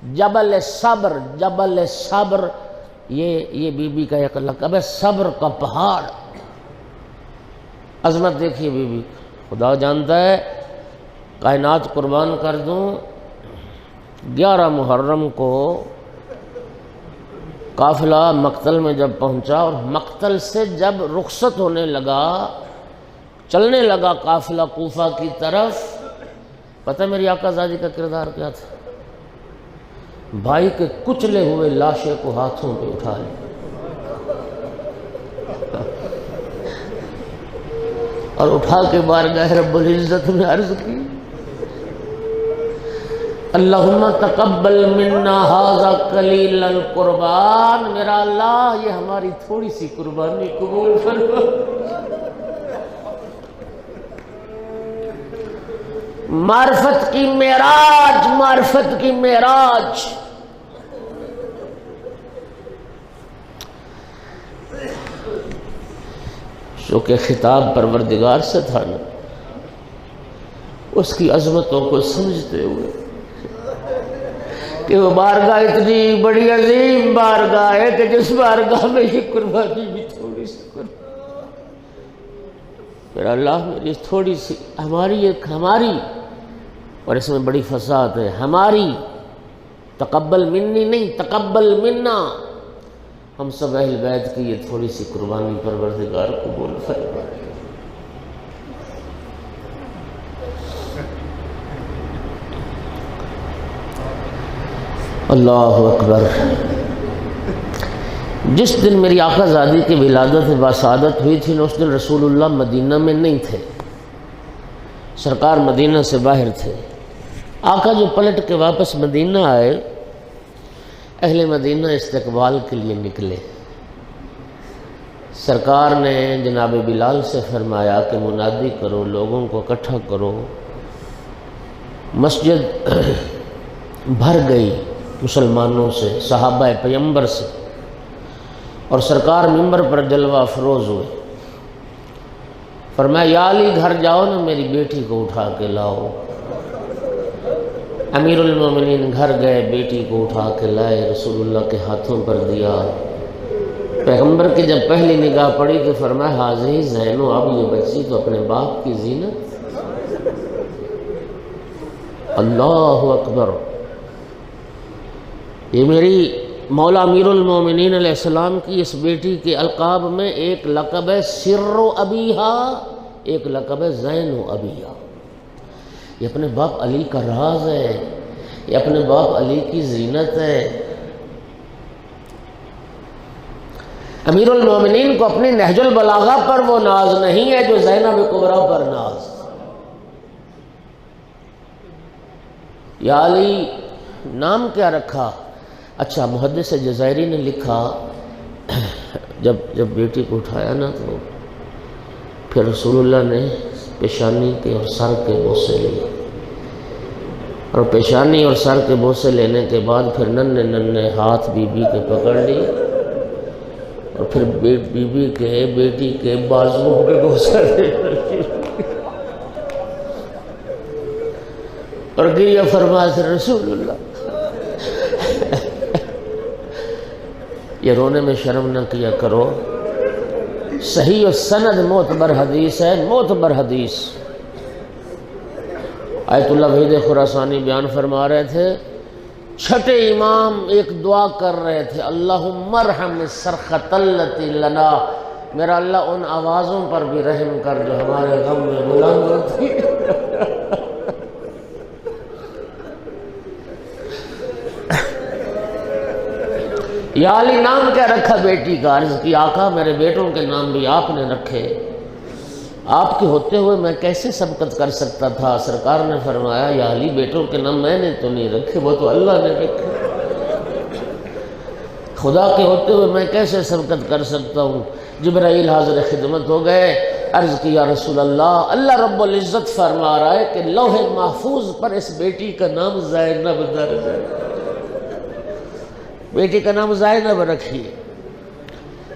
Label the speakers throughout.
Speaker 1: جبل صبر، جبل صبر یہ بی بی کا ایک لقب ہے، صبر کا پہاڑ۔ عظمت دیکھیے بی بی، خدا جانتا ہے کائنات قربان کر دوں، 11 محرم کو قافلہ مقتل میں جب پہنچا اور مقتل سے جب رخصت ہونے لگا، چلنے لگا قافلہ کوفہ کی طرف، پتہ میری آقا زادی کا کردار کیا تھا؟ بھائی کے کچلے ہوئے لاشے کو ہاتھوں پہ اٹھا لیا اور اٹھا کے بارگاہ رب العزت میں عرض کی، اللہم تقبل منا ھذا قلیل القربان، میرا اللہ یہ ہماری تھوڑی سی قربانی قبول فرما۔ معرفت کی معراج، معرفت کی معراج۔ چونکہ خطاب پروردگار سے تھا نا، اس کی عظمتوں کو سمجھتے ہوئے کہ وہ بارگاہ اتنی بڑی عظیم بارگاہ ہے کہ جس بارگاہ میں یہ قربانی بھی تھوڑی سی میرا اللہ میری تھوڑی سی ہماری اور اس میں بڑی فصاحت ہے، ہماری، تقبل منی نہیں، تقبل منا، ہم سب اہل بیت کی یہ تھوڑی سی قربانی پروردگار قبول فرما۔ اللہ اکبر۔ جس دن میری آقا زادی کی ولادت باسعادت ہوئی تھی نا، اس دن رسول اللہ مدینہ میں نہیں تھے، سرکار مدینہ سے باہر تھے۔ آقا جو پلٹ کے واپس مدینہ آئے، اہل مدینہ استقبال کے لیے نکلے۔ سرکار نے جناب بلال سے فرمایا کہ منادی کرو، لوگوں کو اکٹھا کرو۔ مسجد بھر گئی مسلمانوں سے، صحابہ پیغمبر سے، اور سرکار منبر پر جلوہ افروز ہوئے۔ فرمایا یا علی گھر جاؤ نا، میری بیٹی کو اٹھا کے لاؤ۔ امیر المومنین گھر گئے، بیٹی کو اٹھا کے لائے، رسول اللہ کے ہاتھوں پر دیا۔ پیغمبر کی جب پہلی نگاہ پڑی تو فرمایا حاضی زینو، اب یہ بچی تو اپنے باپ کی زینت۔ اللہ اکبر۔ یہ میری مولا امیر المومنین علیہ السلام کی اس بیٹی کے القاب میں ایک لقب ہے سر ابیہا، ایک لقب ہے زین ابیہا۔ یہ اپنے باپ علی کا راز ہے، یہ اپنے باپ علی کی زینت ہے۔ امیر المومنین کو اپنی نہج البلاغہ پر وہ ناز نہیں ہے جو زینب کبریٰ پر ناز۔ یا علی نام کیا رکھا؟ اچھا، محدث جزائری نے لکھا جب بیٹی کو اٹھایا نا تو پھر رسول اللہ نے پیشانی کے اور سر کے بوسے لیے، اور پیشانی اور سر کے بوسے لینے کے بعد پھر ننھے ہاتھ بی بی کے پکڑ لیے، اور پھر بی بی کے بیٹی کے بازوؤں کے بوسے لیے اور گریہ فرمایا سے رسول اللہ۔ یہ رونے میں شرم نہ کیا کرو، صحیح و سند معتبر حدیث ہے، معتبر حدیث۔ آیت اللہ وحید خراسانی بیان فرما رہے تھے، چھٹے امام ایک دعا کر رہے تھے، اللہم ارحم الصرخۃ التی لنا، میرا اللہ ان آوازوں پر بھی رحم کر جو ہمارے غم میں بلند ہوتی۔ یا علی نام کیا رکھا بیٹی کا؟ عرض کی آقا میرے بیٹوں کے نام بھی آپ نے رکھے، آپ کے ہوتے ہوئے میں کیسے سبقت کر سکتا تھا؟ سرکار نے فرمایا یا علی بیٹوں کے نام میں نے تو نہیں رکھے، وہ تو اللہ نے رکھے، خدا کے ہوتے ہوئے میں کیسے سبقت کر سکتا ہوں؟ جبرائیل حاضر خدمت ہو گئے، عرض کی یا رسول اللہ، اللہ رب العزت فرما رہا ہے کہ لوح محفوظ پر اس بیٹی کا نام زینب درج ہے، بیٹی کا نام زینب رکھیے۔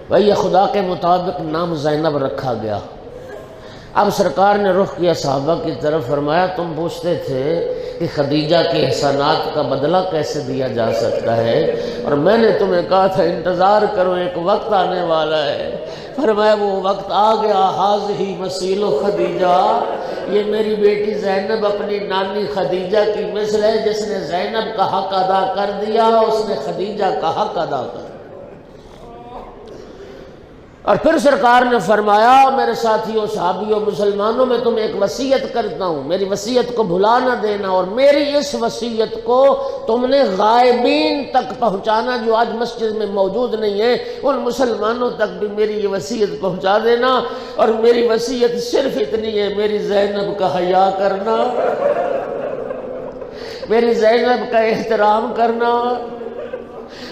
Speaker 1: بھئی یہ خدا کے مطابق نام زینب رکھا گیا۔ اب سرکار نے رخ کیا صحابہ کی طرف، فرمایا تم پوچھتے تھے کہ خدیجہ کے احسانات کا بدلہ کیسے دیا جا سکتا ہے، اور میں نے تمہیں کہا تھا انتظار کرو، ایک وقت آنے والا ہے۔ فرمایا وہ وقت آ گیا، حاضہ مسیل خدیجہ، یہ میری بیٹی زینب اپنی نانی خدیجہ کی مثل ہے، جس نے زینب کا حق ادا کر دیا اس نے خدیجہ کا حق ادا کر دیا۔ اور پھر سرکار نے فرمایا میرے ساتھیوں صحابیوں مسلمانوں میں تمہیں ایک وصیت کرتا ہوں، میری وصیت کو بھلا نہ دینا، اور میری اس وصیت کو تم نے غائبین تک پہنچانا، جو آج مسجد میں موجود نہیں ہیں ان مسلمانوں تک بھی میری یہ وصیت پہنچا دینا۔ اور میری وصیت صرف اتنی ہے، میری زینب کا حیا کرنا، میری زینب کا احترام کرنا۔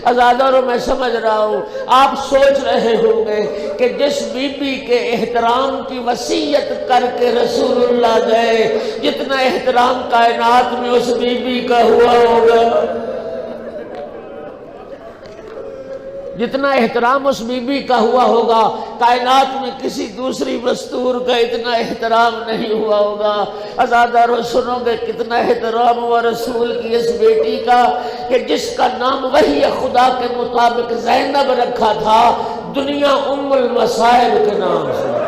Speaker 1: عزاداروں میں سمجھ رہا ہوں آپ سوچ رہے ہوں گے کہ جس بی بی کے احترام کی وصیت کر کے رسول اللہ گئے، جتنا احترام کائنات میں اس بی بی کا ہوا ہوگا، جتنا احترام اس بی بی کا ہوا ہوگا کائنات میں کسی دوسری مستور کا اتنا احترام نہیں ہوا ہوگا۔ عزاداروں سنو گے کتنا احترام ہوا رسول کی اس بیٹی کا، کہ جس کا نام وحی خدا کے مطابق زینب رکھا تھا، دنیا ام المصائب کے نام سے۔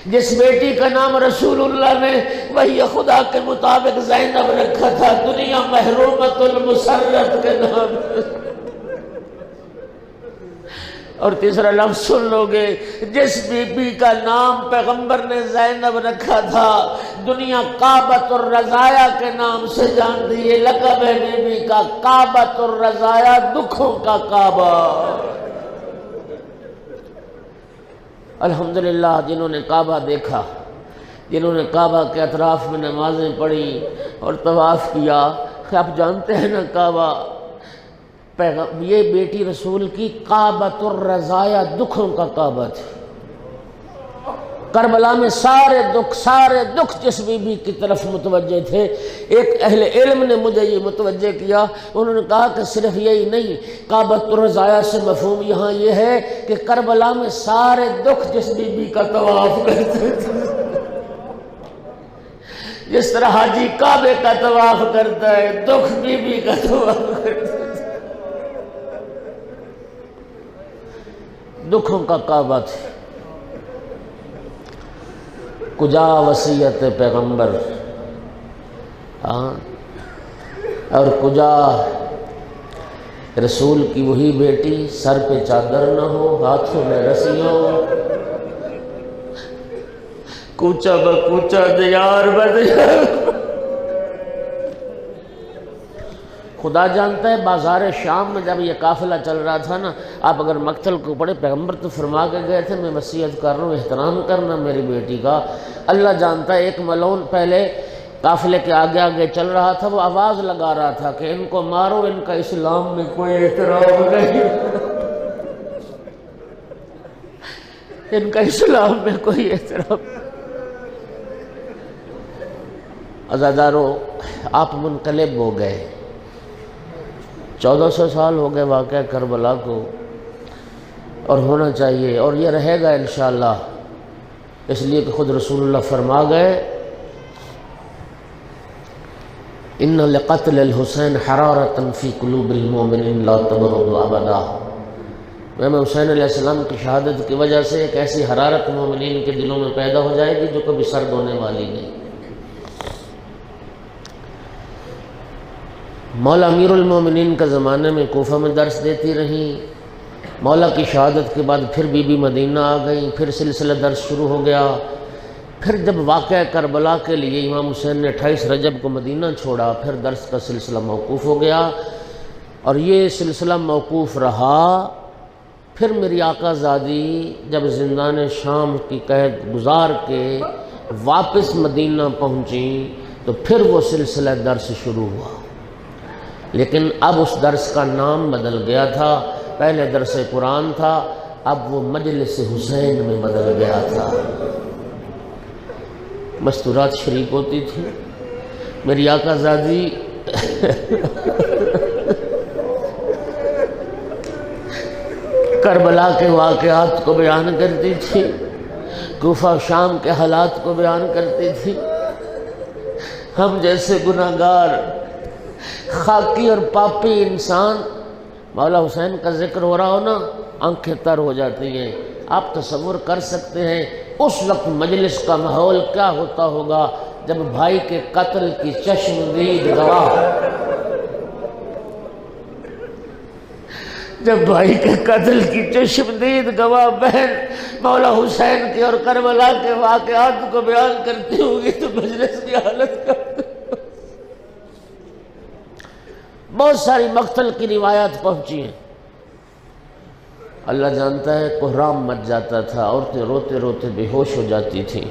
Speaker 1: جس بیٹی کا نام رسول اللہ نے وہی خدا کے مطابق زینب رکھا تھا، دنیا محرومۃ المسرت کے نام سے۔ اور تیسرا لفظ سن لو گے، جس بی بی کا نام پیغمبر نے زینب رکھا تھا، دنیا کعبۃ الرزایا کے نام سے جانتی ہے۔ لقب ہے بی بی کا کعبۃ الرزایا، دکھوں کا کعبہ۔ الحمدللہ جنہوں نے کعبہ دیکھا، جنہوں نے کعبہ کے اطراف میں نمازیں پڑھی اور طواف کیا، آپ جانتے ہیں نا کعبہ، یہ بیٹی رسول کی کعبۃ الرزایا، دکھوں کا کعبہ تھی۔ کربلا میں سارے دکھ جس بی بی کی طرف متوجہ تھے۔ ایک اہل علم نے مجھے یہ متوجہ کیا، انہوں نے کہا کہ صرف یہی نہیں، کعبۃ الرزایا سے مفہوم یہاں یہ ہے کہ کربلا میں سارے دکھ جس بی بی کا طواف کرتے تھے، جس طرح حاجی کعبے کا طواف کرتا ہے، دکھ بی بی کا طواف کرتا ہے۔ دکھوں کا کعبہ تھی۔ کجا وصیت پیغمبر، اور کجا رسول کی وہی بیٹی، سر پہ چادر نہ ہو، ہاتھوں میں رسیوں، کوچا بکوچا دیار بدیار۔ خدا جانتا ہے بازار شام میں جب یہ قافلہ چل رہا تھا نا، آپ اگر مقتل کو پڑھے، پیغمبر تو فرما کے گئے تھے میں وصیت کر رہا ہوں احترام کرنا میری بیٹی کا۔ اللہ جانتا ہے ایک ملعون پہلے قافلے کے آگے آگے چل رہا تھا، وہ آواز لگا رہا تھا کہ ان کو مارو، ان کا اسلام میں کوئی احترام نہیں، ان کا اسلام میں کوئی احترام۔ عزادارو آپ منقلب ہو گئے، 1400 سال ہو گئے واقعہ کربلا کو، اور ہونا چاہیے، اور یہ رہے گا انشاءاللہ، اس لیے کہ خود رسول اللہ فرما گئے ان لقتل الحسین حرارۃ فی قلوب المؤمنین لا تبرد ابدا۔ امام حسین علیہ السلام کی شہادت کی وجہ سے ایک ایسی حرارت مومنین کے دلوں میں پیدا ہو جائے گی جو کبھی سرد ہونے والی نہیں۔ مولا امیر المومنین کا زمانے میں کوفہ میں درس دیتی رہیں، مولا کی شہادت کے بعد پھر بی بی مدینہ آ گئیں، پھر سلسلہ درس شروع ہو گیا۔ پھر جب واقعہ کربلا کے لیے امام حسین نے 28 رجب کو مدینہ چھوڑا، پھر درس کا سلسلہ موقوف ہو گیا، اور یہ سلسلہ موقوف رہا۔ پھر میری آقا زادی جب زندان شام کی قید گزار کے واپس مدینہ پہنچیں تو پھر وہ سلسلہ درس شروع ہوا، لیکن اب اس درس کا نام بدل گیا تھا۔ پہلے درس قرآن تھا، اب وہ مجلس حسین میں بدل گیا تھا۔ مستورات شریک ہوتی تھی، میری آقا زادی کربلا کے واقعات کو بیان کرتی تھی، کوفہ شام کے حالات کو بیان کرتی تھی۔ ہم جیسے گناہگار خاکی اور پاپی انسان، مولا حسین کا ذکر ہو رہا ہو نا، آنکھیں تر ہو جاتی ہیں۔ آپ تصور کر سکتے ہیں اس وقت مجلس کا ماحول کیا ہوتا ہوگا جب بھائی کے قتل کی چشمدید گواہ، جب بھائی کے قتل کی چشمدید گواہ بہن مولا حسین کے اور کربلا کے واقعات کو بیان کرتی ہوگی تو مجلس کی حالت کا بہت ساری مقتل کی روایات پہنچی ہیں۔ اللہ جانتا ہے کوہرام مچ جاتا تھا، عورتیں روتے روتے بے ہوش ہو جاتی تھیں،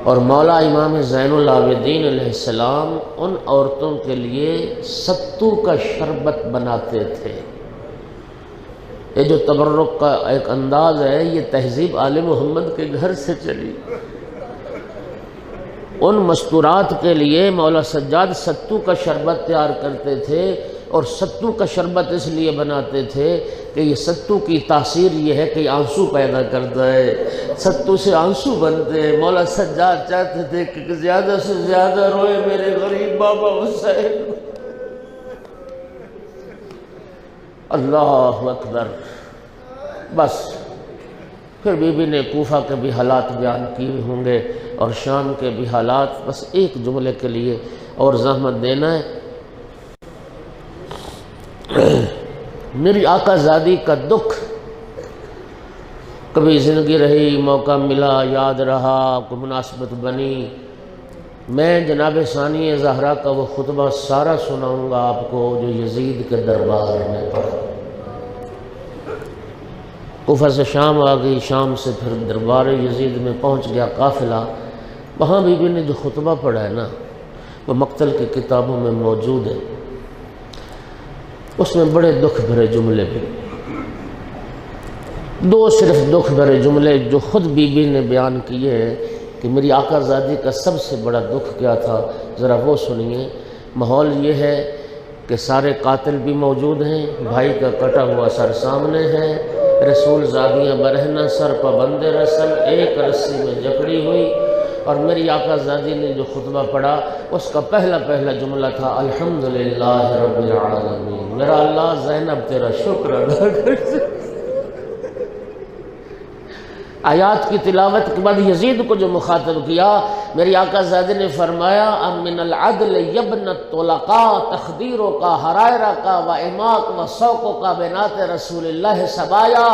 Speaker 1: اور مولا امام زین العابدین علیہ السلام ان عورتوں کے لیے ستو کا شربت بناتے تھے۔ یہ جو تبرک کا ایک انداز ہے، یہ تہذیب آل محمد کے گھر سے چلی۔ ان مستورات کے لیے مولا سجاد ستو کا شربت تیار کرتے تھے، اور ستو کا شربت اس لیے بناتے تھے کہ یہ ستو کی تاثیر یہ ہے کہ آنسو پیدا کرتا ہے، ستو سے آنسو بنتے ہیں۔ مولا سجاد چاہتے تھے کہ زیادہ سے زیادہ روئے میرے غریب بابا حسین۔ اللہ اکبر۔ بس پھر بی بی نے کوفہ کے بھی حالات بیان کیے ہوں گے اور شام کے بھی حالات، بس ایک جملے کے لیے اور زحمت دینا ہے۔ میری آقا زادی کا دکھ، کبھی زندگی رہی، موقع ملا، یاد رہا، کوئی مناسبت بنی، میں جناب ثانی زہرا کا وہ خطبہ سارا سناؤں گا آپ کو جو یزید کے دربار میں پڑھا۔ کوفہ سے شام آ گئی، شام سے پھر دربار یزید میں پہنچ گیا قافلہ۔ وہاں بی بی نے جو خطبہ پڑھا ہے نا، وہ مقتل کی کتابوں میں موجود ہے۔ اس میں بڑے دکھ بھرے جملے بھی، دو صرف دکھ بھرے جملے جو خود بی بی نے بیان کیے ہیں کہ میری آقا زادی کا سب سے بڑا دکھ کیا تھا، ذرا وہ سنیے۔ ماحول یہ ہے کہ سارے قاتل بھی موجود ہیں، بھائی کا کٹا ہوا سر سامنے ہے، رسول زادیاں برہنہ سر پابند رسم ایک رسی میں جکڑی ہوئی، اور میری آقا زادی نے جو خطبہ پڑھا اس کا پہلا جملہ تھا الحمدللہ رب العالمین، میرا اللہ زینب تیرا شکر ادا کر۔ آیات کی تلاوت کے بعد یزید کو جو مخاطب کیا، میری آقا زادی نے فرمایا ام من العدل یبن الطلقاء تخدیروں کا حرائرہ کا و اماق و سوقوں کا بنات رسول اللہ سبایا،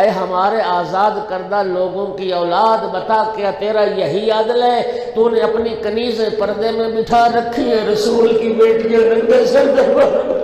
Speaker 1: اے ہمارے آزاد کردہ لوگوں کی اولاد، بتا کیا تیرا یہی عدل ہے؟ تو نے اپنی کنیزیں پردے میں بٹھا رکھی ہیں، رسول کی بیٹیاں ننگے سر دربار میں۔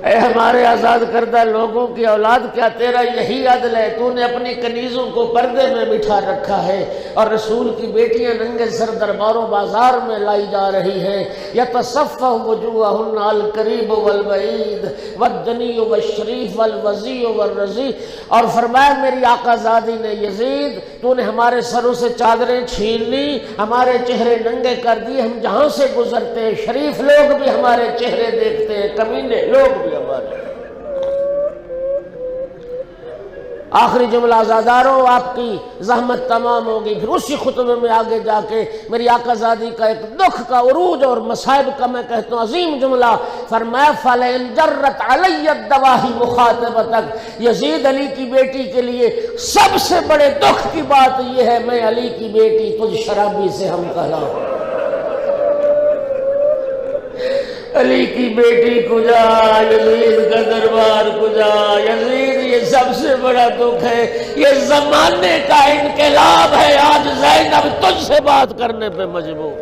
Speaker 1: اے ہمارے آزاد کردہ لوگوں کی اولاد، کیا تیرا یہی عدل ہے؟ تو نے اپنی کنیزوں کو پردے میں بٹھا رکھا ہے اور رسول کی بیٹیاں ننگے سر درباروں بازار میں لائی جا رہی ہیں۔ یتصفح وجوہہن القریب والبعید والدنی والشریف والوضیع والرضیع، اور فرمایا میری آقا زادی نے یزید تو نے ہمارے سروں سے چادریں چھین لی، ہمارے چہرے ننگے کر دیے، ہم جہاں سے گزرتے ہیں شریف لوگ بھی ہمارے چہرے دیکھتے ہیں، کمینے لوگ بھی ہمارے۔ آخری جملہ آزاداروں آپ کی زحمت تمام ہوگی۔ پھر اسی خطبے میں آگے جا کے میری آقا زادی کا ایک دکھ کا عروج اور مصائب کا میں کہتا ہوں عظیم جملہ فرمایا فَلَئِنْ جَرَّتْ عَلَيَّ الدَّوَاهِ مُخَاطَبَتَكَ، یزید علی کی بیٹی کے لیے سب سے بڑے دکھ کی بات یہ ہے میں علی کی بیٹی تجھ شرابی سے ہم کہلاؤں۔ علی کی بیٹی کو جا، یزید کا دربار کو جا، یزید یہ سب سے بڑا دکھ ہے، یہ زمانے کا انقلاب ہے، آج زینب تجھ سے بات کرنے پہ مجبور۔